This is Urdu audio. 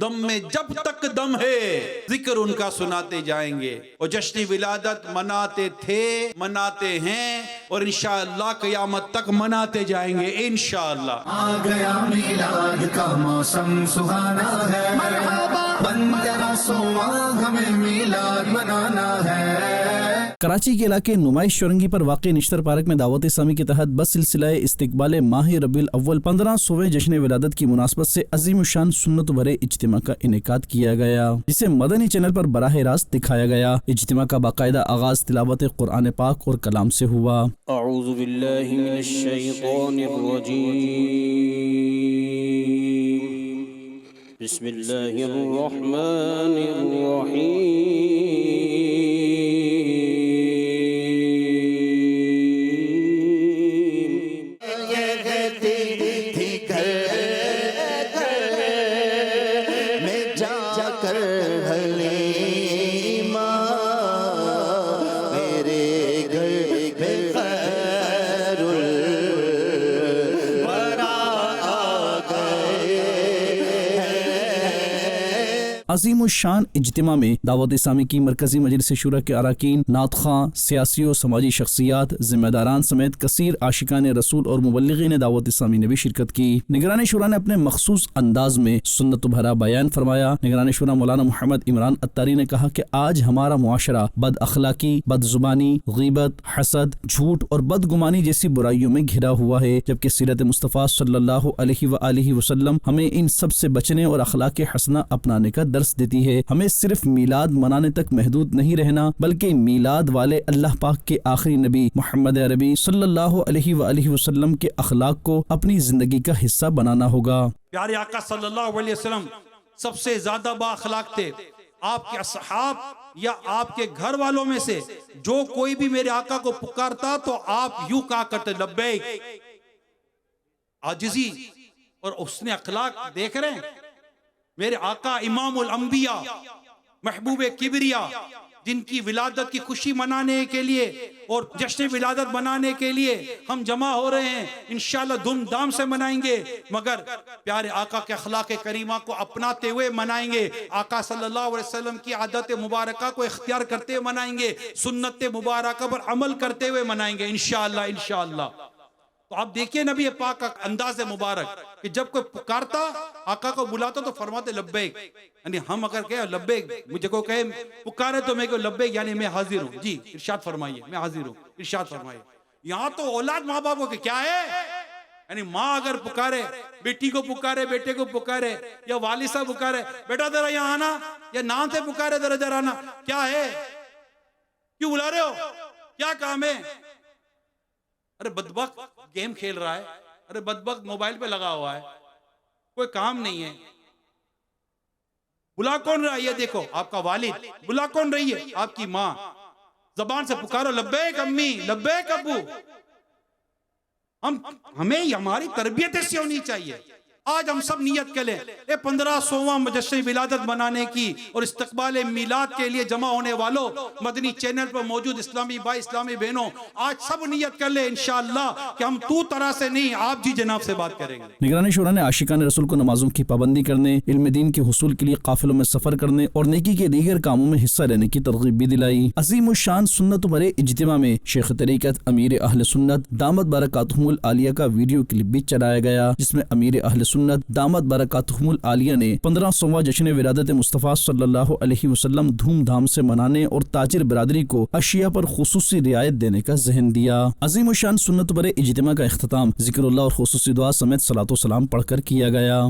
دم میں جب تک دم ہے ذکر ان کا سناتے جائیں گے. اور جشن ولادت مناتے تھے، مناتے ہیں، اور انشاءاللہ قیامت تک مناتے جائیں گے انشاءاللہ. آ گیا میلاد کا موسم سہانا ہے، بندہ سوا ہمیں میلاد منانا ہے. کراچی کے علاقے نمائش چورنگی پر واقع نشتر پارک میں دعوت اسلامی کے تحت بس سلسلہ استقبال ماہ ربیع الاول 1500ویں جشن ولادت کی مناسبت سے عظیم الشان سنت بھرے اجتماع کا انعقاد کیا گیا، جسے مدنی چینل پر براہ راست دکھایا گیا. اجتماع کا باقاعدہ آغاز تلاوت قرآن پاک اور کلام سے ہوا. اعوذ باللہ من الشیطان الرجیم، بسم اللہ الرحمن الرحیم. عظیم الشان اجتماع میں دعوت اسلامی کی مرکزی مجلس شورا کے اراکین، نعت خواں، سیاسی و سماجی شخصیات، ذمہ داران سمیت کثیر عاشقان رسول اور مبلغین دعوت اسلامی نے بھی شرکت کی. نگران شورا نے اپنے مخصوص انداز میں سنت بھرا بیان فرمایا. نگران شورا مولانا محمد عمران اتاری نے کہا کہ آج ہمارا معاشرہ بد اخلاقی، بد زبانی، غیبت، حسد، جھوٹ اور بدگمانی جیسی برائیوں میں گھرا ہوا ہے، جبکہ سیرت مصطفیٰ صلی اللہ علیہ وآلہ وسلم ہمیں ان سب سے بچنے اور اخلاق حسنہ اپنانے کا درس دیتی ہے. ہمیں صرف میلاد منانے تک محدود نہیں رہنا، بلکہ میلاد والے اللہ پاک کے آخری نبی محمد عربی صلی اللہ علیہ وآلہ وسلم کے اخلاق کو اپنی زندگی کا حصہ بنانا ہوگا. پیارے آقا صلی اللہ علیہ وسلم سب سے زیادہ با اخلاق تھے. آپ کے اصحاب یا آپ کے گھر والوں میں سے جو کوئی بھی میرے آقا کو پکارتا تو آپ یوں کہا کرتے لبیک. عاجزی اور اس نے اخلاق دیکھ رہے ہیں. میرے آقا امام الانبیاء، محبوب کبریا، جن کی ولادت کی خوشی منانے کے لیے اور جشن ولادت منانے کے لیے ہم جمع ہو رہے ہیں، انشاءاللہ دھوم دھام سے منائیں گے، مگر پیارے آقا کے اخلاق کریمہ کو اپناتے ہوئے منائیں گے. آقا صلی اللہ علیہ وسلم کی عادت مبارکہ کو اختیار کرتے ہوئے منائیں گے، سنت مبارکہ پر عمل کرتے ہوئے منائیں گے انشاءاللہ انشاءاللہ. تو آپ دیکھیے نبی پاک کا انداز مبارک کہ جب کوئی پکارتا، آقا کو بلاتا تو فرماتے لبیک. یعنی ہم اگر کہے لبیک، مجھے کو کہے پکارے تو میں کہوں لبیک، یعنی میں حاضر ہوں. جی ارشاد فرمائیے، میں حاضر ہوں، ارشاد فرمائیے. یہاں تو اولاد ماں باپ کو کہ کیا ہے، یعنی ماں اگر پکارے، بیٹی کو پکارے، بیٹے کو پکارے، یا والد صاحب پکارے بیٹا ذرا یہاں آنا، یا نام سے پکارے ذرا آنا، کیا ہے، کیوں بلا رہے ہو، کیا کام ہے. ارے بدبخت گیم کھیل رہا ہے، ارے بدبخت موبائل پہ لگا ہوا ہے، کوئی کام نہیں ہے. بلا کون رہا ہے، یہ دیکھو آپ کا والد. بلا کون رہی ہے، آپ کی ماں. زبان سے پکارو لبیک امی، لبیک ابو. ہمیں ہماری تربیت ایسی ہونی چاہیے. آج ہم سب نیت کریں 1500واں جشن ولادت منانے کی اور استقبال میلاد کے لیے جمع ہونے والوں، مدنی چینل پر موجود اسلامی بھائی، اسلامی بہنوں، آج سب نیت کر لیں انشاءاللہ کہ ہم تو طرح سے نہیں، آپ جی جناب سے بات کریں گے. نگران شورا نے عاشقان رسول کو نمازوں کی پابندی کرنے، علم دین کے حصول کے لیے قافلوں میں سفر کرنے اور نیکی کے دیگر کاموں میں حصہ لینے کی ترغیب بھی دلائی. عظیم الشان سنت بھرے اجتماع میں شیخ طریقت امیر اہل سنت دامت برکاتہم العالیہ کا ویڈیو کلپ بھی چلایا گیا، جس میں امیر اہل سنت دامت برکاتہم العالیہ نے 1500واں جشن ولادت مصطفیٰ صلی اللہ علیہ وسلم دھوم دھام سے منانے اور تاجر برادری کو اشیاء پر خصوصی رعایت دینے کا ذہن دیا. عظیم الشان سنت بھرے اجتماع کا اختتام ذکر اللہ اور خصوصی دعا سمیت صلاۃ و سلام پڑھ کر کیا گیا.